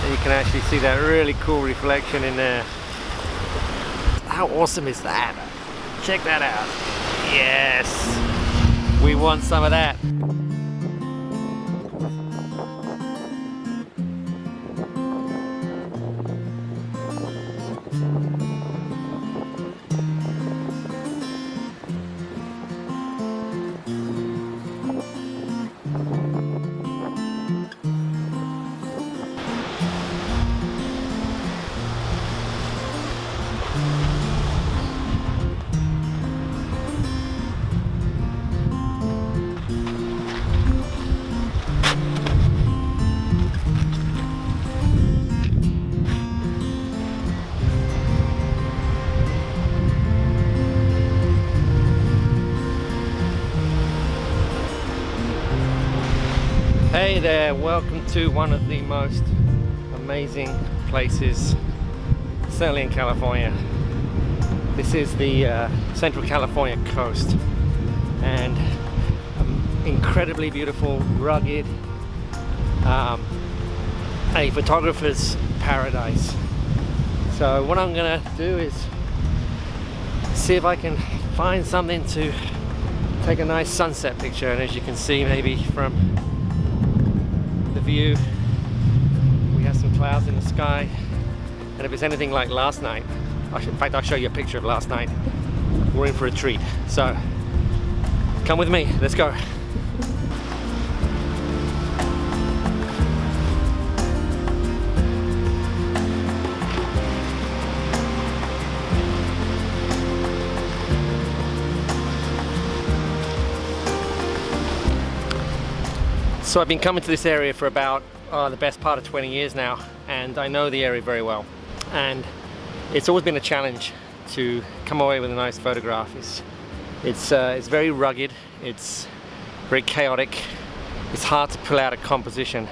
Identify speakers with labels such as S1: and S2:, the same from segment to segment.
S1: and you can actually see that really cool reflection in there. How awesome is that? Check that out. Yes, we want some of that. Hey there, welcome to one of the most amazing places, certainly in California. This is the Central California coast, and incredibly beautiful, rugged, a photographer's paradise. So what I'm gonna do is see if I can find something to take a nice sunset picture, and as you can see maybe from the view, we have some clouds in the sky, and if it's anything like last night, in fact I'll show you a picture of last night, we're in for a treat. So come with me, let's go. So I've been coming to this area for about the best part of 20 years now, and I know the area very well, and it's always been a challenge to come away with a nice photograph. It's very rugged, it's very chaotic, it's hard to pull out a composition.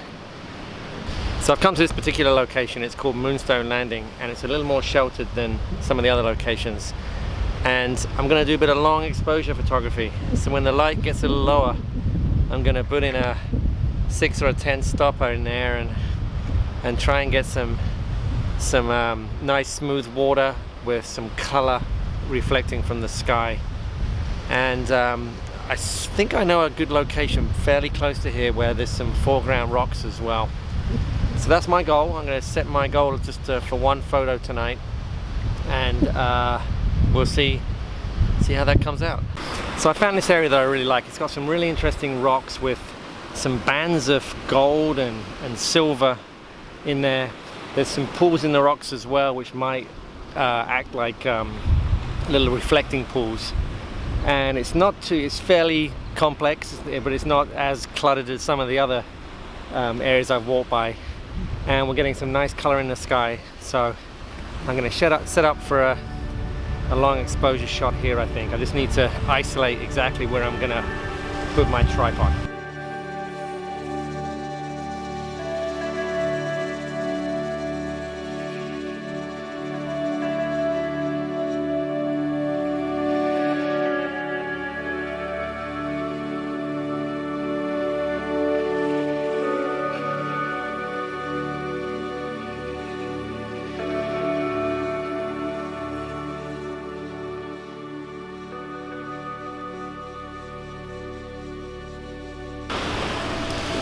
S1: So I've come to this particular location. It's called Moonstone Landing, and it's a little more sheltered than some of the other locations, and I'm going to do a bit of long exposure photography. So when the light gets a little lower, I'm going to put in a 6 or a 10 stopper in there and try and get some nice smooth water with some color reflecting from the sky. And I think I know a good location fairly close to here where there's some foreground rocks as well. So that's my goal. I'm going to set my goal just for one photo tonight, and we'll see how that comes out. So I found this area that I really like. It's got some really interesting rocks with some bands of gold and silver in there. There's some pools in the rocks as well, which might act like little reflecting pools. And it's fairly complex, but it's not as cluttered as some of the other areas I've walked by. And we're getting some nice color in the sky. So I'm going to set up for a long exposure shot here. I think I just need to isolate exactly where I'm going to put my tripod.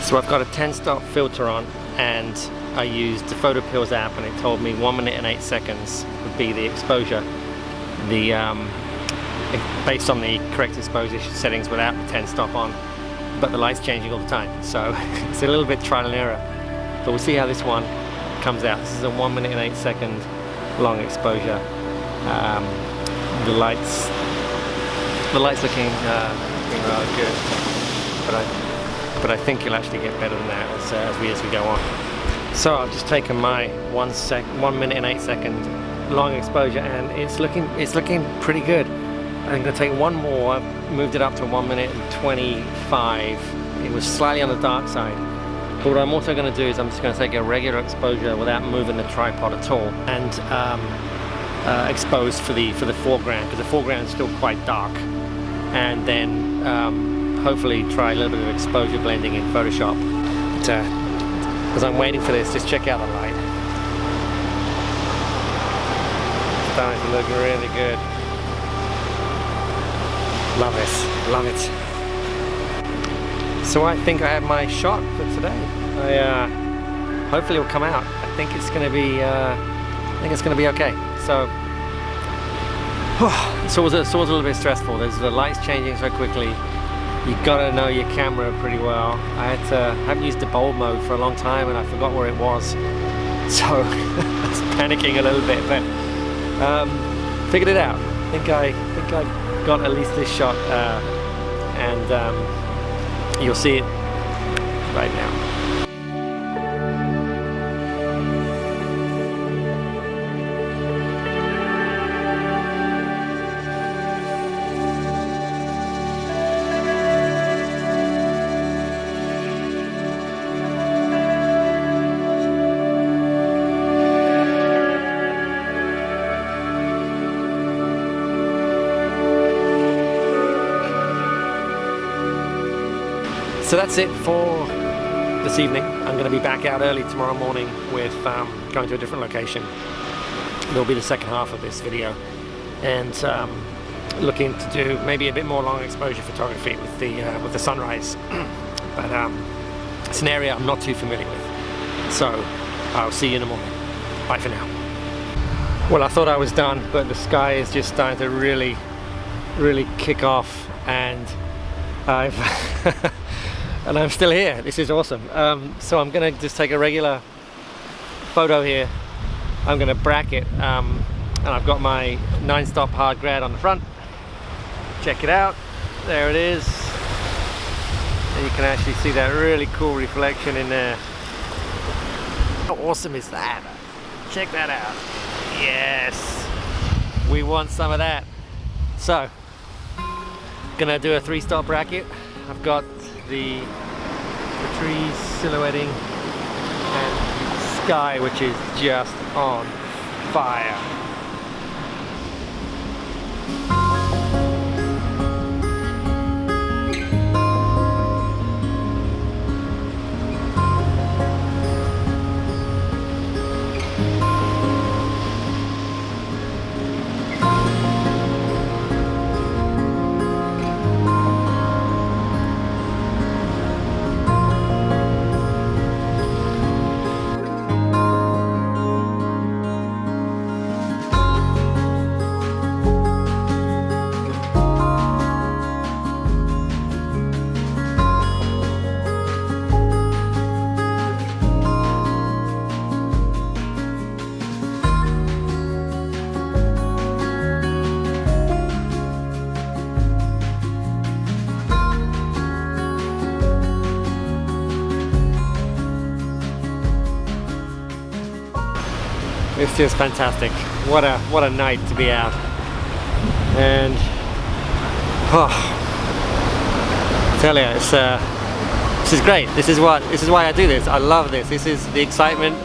S1: So I've got a 10-stop filter on, and I used the PhotoPills app, and it told me 1 minute and 8 seconds would be the exposure. Based on the correct exposure settings without the 10-stop on, but the light's changing all the time, so it's a little bit trial and error. But we'll see how this one comes out. This is a 1 minute and 8 second long exposure. The light's looking rather good, but I think you'll actually get better than that as we go on. So I've just taken my 1 minute and 8 second long exposure, and it's looking pretty good. I'm going to take one more. I've moved it up to 1 minute and 25. It was slightly on the dark side. But what I'm also going to do is I'm just going to take a regular exposure without moving the tripod at all, and expose for the foreground, because the foreground is still quite dark. And then hopefully try a little bit of exposure blending in Photoshop. as I'm waiting for this, just check out the light. It's starting to look really good. Love it, love it. So I think I have my shot for today. Hopefully it'll come out. I think it's gonna be okay. So it's always a little bit stressful. There's the lights changing so quickly. You gotta know your camera pretty well. I haven't used the bulb mode for a long time, and I forgot where it was. So I was panicking a little bit, but figured it out. I think I got at least this shot, and you'll see it right now. So that's it for this evening. I'm going to be back out early tomorrow morning with going to a different location. It'll be the second half of this video, and looking to do maybe a bit more long exposure photography with the sunrise. But it's an area I'm not too familiar with. So I'll see you in the morning. Bye for now. Well, I thought I was done, but the sky is just starting to really kick off, and I've and I'm still here. This is awesome. So I'm gonna just take a regular photo here. I'm gonna bracket, and I've got my 9-stop hard grad on the front. Check it out. There it is. And you can actually see that really cool reflection in there. How awesome is that? Check that out. Yes, we want some of that. So, gonna do a 3-stop bracket. I've got the trees silhouetting and sky, which is just on fire. It's just fantastic. What a night to be out. And I tell you, it's this is great. This is why I do this. I love this. This is the excitement.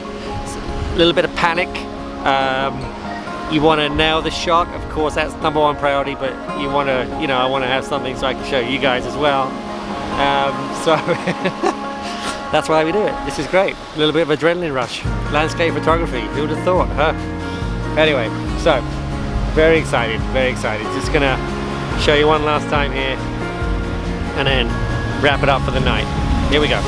S1: It's a little bit of panic. You want to nail the shot. Of course, that's #1 priority. But you want to, I want to have something so I can show you guys as well. So. That's why we do it. This is great. A little bit of adrenaline rush. Landscape photography. Who would have thought, huh? Anyway, so very excited, very excited. Just gonna show you one last time here and then wrap it up for the night. Here we go.